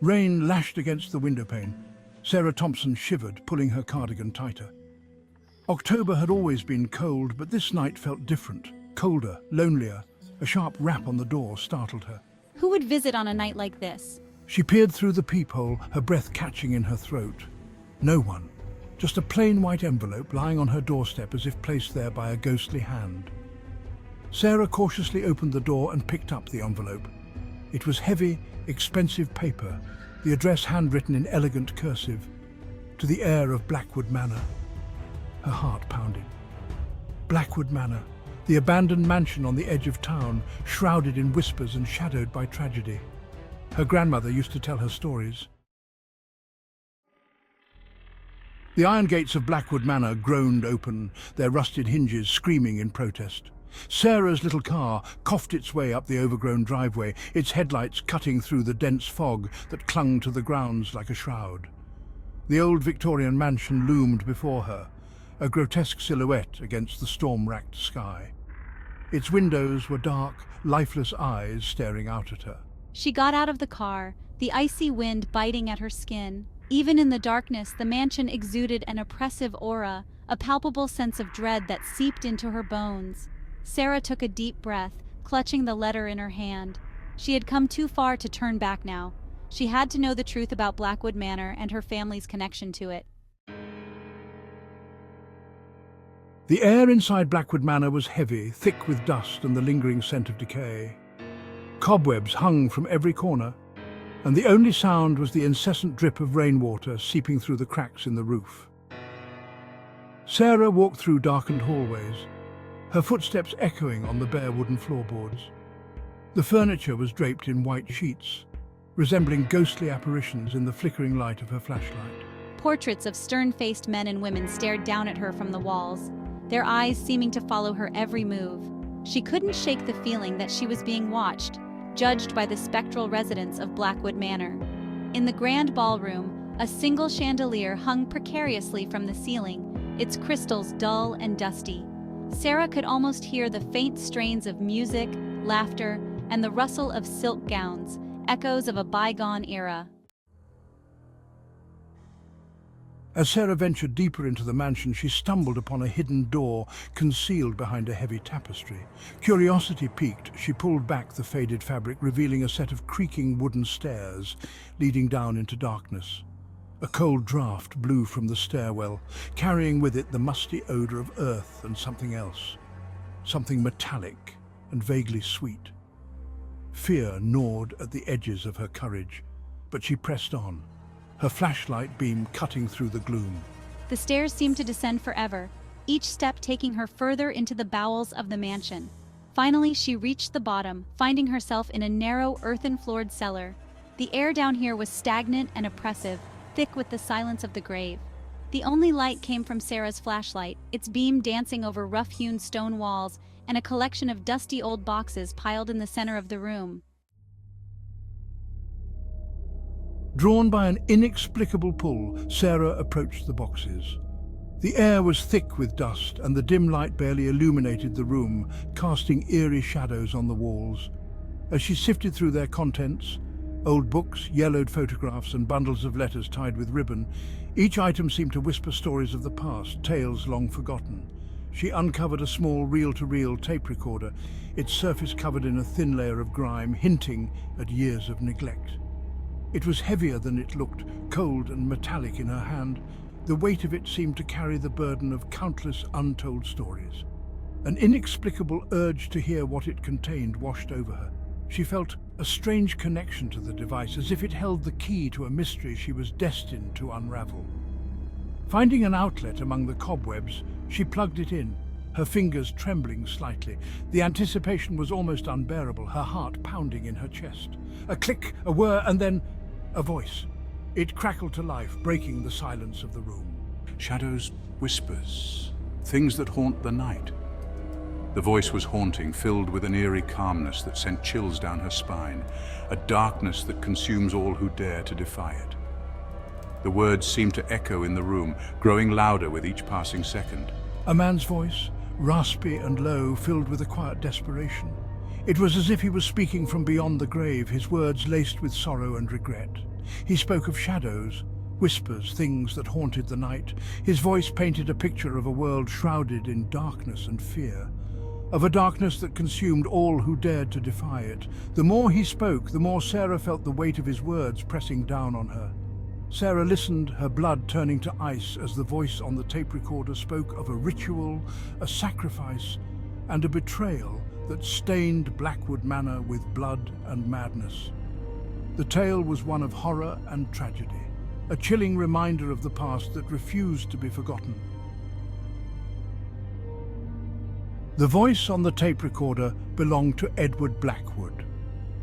Rain lashed against the windowpane. Sarah Thompson shivered, pulling her cardigan tighter. October had always been cold, but this night felt different, colder, lonelier. A sharp rap on the door startled her. Who would visit on a night like this? She peered through the peephole, her breath catching in her throat. No one. Just a plain white envelope lying on her doorstep as if placed there by a ghostly hand. Sarah cautiously opened the door and picked up the envelope. It was heavy, expensive paper, the address handwritten in elegant cursive, to the heir of Blackwood Manor. Her heart pounded. Blackwood Manor, the abandoned mansion on the edge of town, shrouded in whispers and shadowed by tragedy. Her grandmother used to tell her stories. The iron gates of Blackwood Manor groaned open, their rusted hinges screaming in protest. Sarah's little car coughed its way up the overgrown driveway, its headlights cutting through the dense fog that clung to the grounds like a shroud. The old Victorian mansion loomed before her, a grotesque silhouette against the storm-racked sky. Its windows were dark, lifeless eyes staring out at her. She got out of the car, the icy wind biting at her skin. Even in the darkness, the mansion exuded an oppressive aura, a palpable sense of dread that seeped into her bones. Sarah took a deep breath, clutching the letter in her hand. She had come too far to turn back now. She had to know the truth about Blackwood Manor and her family's connection to it. The air inside Blackwood Manor was heavy, thick with dust and the lingering scent of decay. Cobwebs hung from every corner, and the only sound was the incessant drip of rainwater seeping through the cracks in the roof. Sarah walked through darkened hallways, her footsteps echoing on the bare wooden floorboards. The furniture was draped in white sheets, resembling ghostly apparitions in the flickering light of her flashlight. Portraits of stern-faced men and women stared down at her from the walls, their eyes seeming to follow her every move. She couldn't shake the feeling that she was being watched, judged by the spectral residents of Blackwood Manor. In the grand ballroom, a single chandelier hung precariously from the ceiling, its crystals dull and dusty. Sarah could almost hear the faint strains of music, laughter, and the rustle of silk gowns, echoes of a bygone era. As Sarah ventured deeper into the mansion, she stumbled upon a hidden door concealed behind a heavy tapestry. Curiosity piqued, she pulled back the faded fabric, revealing a set of creaking wooden stairs leading down into darkness. A cold draught blew from the stairwell, carrying with it the musty odor of earth and something else, something metallic and vaguely sweet. Fear gnawed at the edges of her courage, but she pressed on, her flashlight beam cutting through the gloom. The stairs seemed to descend forever, each step taking her further into the bowels of the mansion. Finally, she reached the bottom, finding herself in a narrow, earthen-floored cellar. The air down here was stagnant and oppressive, thick with the silence of the grave. The only light came from Sarah's flashlight, its beam dancing over rough-hewn stone walls and a collection of dusty old boxes piled in the center of the room. Drawn by an inexplicable pull, Sarah approached the boxes. The air was thick with dust, and the dim light barely illuminated the room, casting eerie shadows on the walls. As she sifted through their contents, old books, yellowed photographs, and bundles of letters tied with ribbon, each item seemed to whisper stories of the past, tales long forgotten. She uncovered a small reel-to-reel tape recorder, its surface covered in a thin layer of grime, hinting at years of neglect. It was heavier than it looked, cold and metallic in her hand. The weight of it seemed to carry the burden of countless untold stories. An inexplicable urge to hear what it contained washed over her. She felt a strange connection to the device, as if it held the key to a mystery she was destined to unravel. Finding an outlet among the cobwebs, she plugged it in, her fingers trembling slightly. The anticipation was almost unbearable, her heart pounding in her chest. A click, a whir, and then a voice. It crackled to life, breaking the silence of the room. Shadows, whispers, things that haunt the night. The voice was haunting, filled with an eerie calmness that sent chills down her spine, a darkness that consumes all who dare to defy it. The words seemed to echo in the room, growing louder with each passing second. A man's voice, raspy and low, filled with a quiet desperation. It was as if he was speaking from beyond the grave, his words laced with sorrow and regret. He spoke of shadows, whispers, things that haunted the night. His voice painted a picture of a world shrouded in darkness and fear, of a darkness that consumed all who dared to defy it. The more he spoke, the more Sarah felt the weight of his words pressing down on her. Sarah listened, her blood turning to ice as the voice on the tape recorder spoke of a ritual, a sacrifice, and a betrayal that stained Blackwood Manor with blood and madness. The tale was one of horror and tragedy, a chilling reminder of the past that refused to be forgotten. The voice on the tape recorder belonged to Edward Blackwood,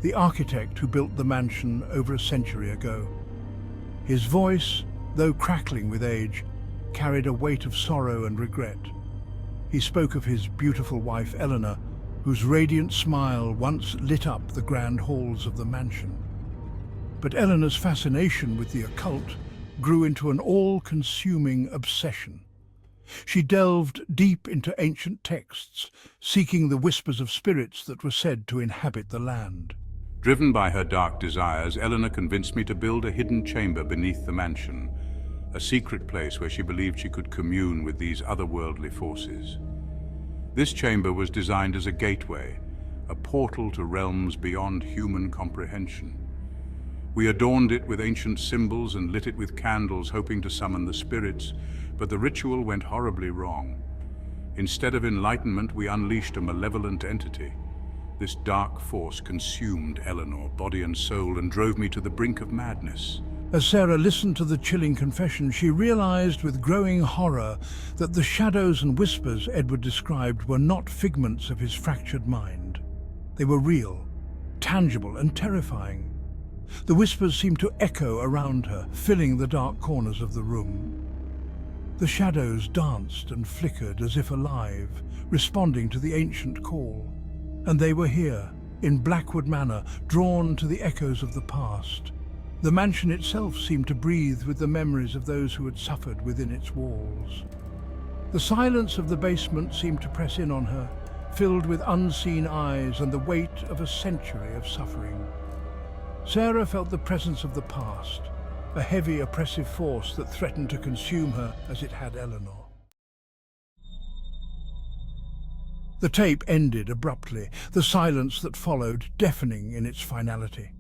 the architect who built the mansion over a century ago. His voice, though crackling with age, carried a weight of sorrow and regret. He spoke of his beautiful wife Eleanor, whose radiant smile once lit up the grand halls of the mansion. But Eleanor's fascination with the occult grew into an all-consuming obsession. She delved deep into ancient texts, seeking the whispers of spirits that were said to inhabit the land. Driven by her dark desires, Eleanor convinced me to build a hidden chamber beneath the mansion, a secret place where she believed she could commune with these otherworldly forces. This chamber was designed as a gateway, a portal to realms beyond human comprehension. We adorned it with ancient symbols and lit it with candles, hoping to summon the spirits, but the ritual went horribly wrong. Instead of enlightenment, we unleashed a malevolent entity. This dark force consumed Eleanor, body and soul, and drove me to the brink of madness. As Sarah listened to the chilling confession, she realized with growing horror that the shadows and whispers Edward described were not figments of his fractured mind. They were real, tangible, and terrifying. The whispers seemed to echo around her, filling the dark corners of the room. The shadows danced and flickered as if alive, responding to the ancient call. And they were here, in Blackwood Manor, drawn to the echoes of the past. The mansion itself seemed to breathe with the memories of those who had suffered within its walls. The silence of the basement seemed to press in on her, filled with unseen eyes and the weight of a century of suffering. Sarah felt the presence of the past, a heavy, oppressive force that threatened to consume her as it had Eleanor. The tape ended abruptly, the silence that followed deafening in its finality.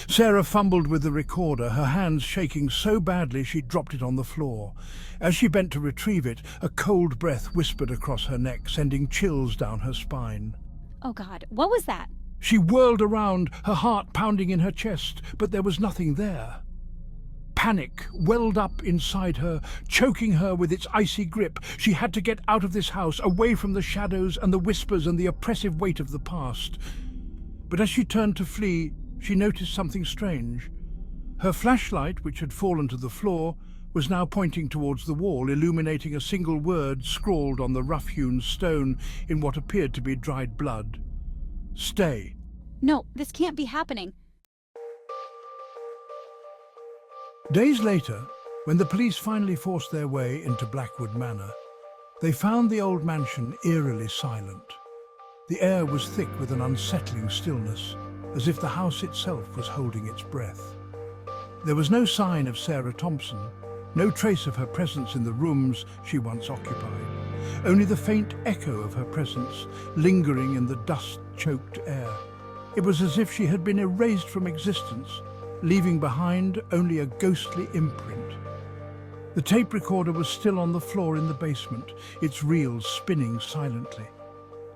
Sarah fumbled with the recorder, her hands shaking so badly she dropped it on the floor. As she bent to retrieve it, a cold breath whispered across her neck, sending chills down her spine. Oh God, what was that? She whirled around, her heart pounding in her chest, but there was nothing there. Panic welled up inside her, choking her with its icy grip. She had to get out of this house, away from the shadows and the whispers and the oppressive weight of the past. But as she turned to flee, she noticed something strange. Her flashlight, which had fallen to the floor, was now pointing towards the wall, illuminating a single word scrawled on the rough-hewn stone in what appeared to be dried blood. Stay. No, this can't be happening. Days later, when the police finally forced their way into Blackwood Manor, they found the old mansion eerily silent. The air was thick with an unsettling stillness, as if the house itself was holding its breath. There was no sign of Sarah Thompson, no trace of her presence in the rooms she once occupied, only the faint echo of her presence lingering in the dust-choked air. It was as if she had been erased from existence, leaving behind only a ghostly imprint. The tape recorder was still on the floor in the basement, its reels spinning silently.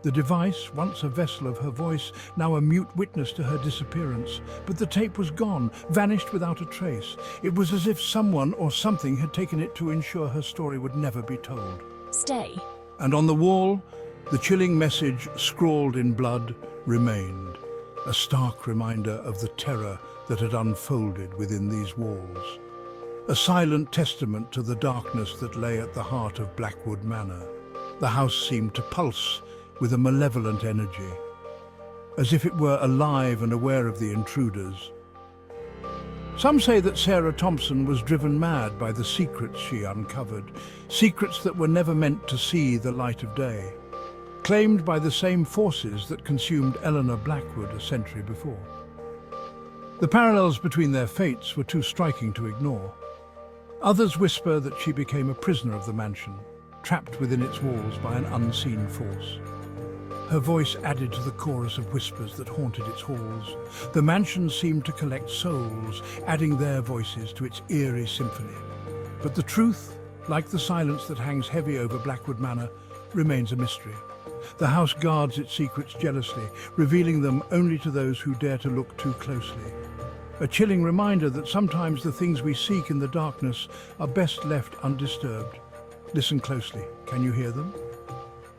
The device, once a vessel of her voice, now a mute witness to her disappearance. But the tape was gone, vanished without a trace. It was as if someone or something had taken it to ensure her story would never be told. Stay. And on the wall, the chilling message scrawled in blood remained, a stark reminder of the terror that had unfolded within these walls. A silent testament to the darkness that lay at the heart of Blackwood Manor. The house seemed to pulse with a malevolent energy, as if it were alive and aware of the intruders. Some say that Sarah Thompson was driven mad by the secrets she uncovered, secrets that were never meant to see the light of day. claimed by the same forces that consumed Eleanor Blackwood a century before. The parallels between their fates were too striking to ignore. Others whisper that she became a prisoner of the mansion, trapped within its walls by an unseen force. Her voice added to the chorus of whispers that haunted its halls. The mansion seemed to collect souls, adding their voices to its eerie symphony. But the truth, like the silence that hangs heavy over Blackwood Manor, remains a mystery. The house guards its secrets jealously, revealing them only to those who dare to look too closely. A chilling reminder that sometimes the things we seek in the darkness are best left undisturbed. Listen closely. Can you hear them?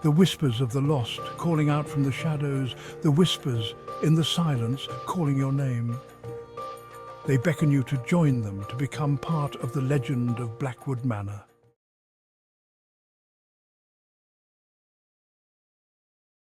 The whispers of the lost calling out from the shadows, the whispers in the silence calling your name. They beckon you to join them, to become part of the legend of Blackwood Manor.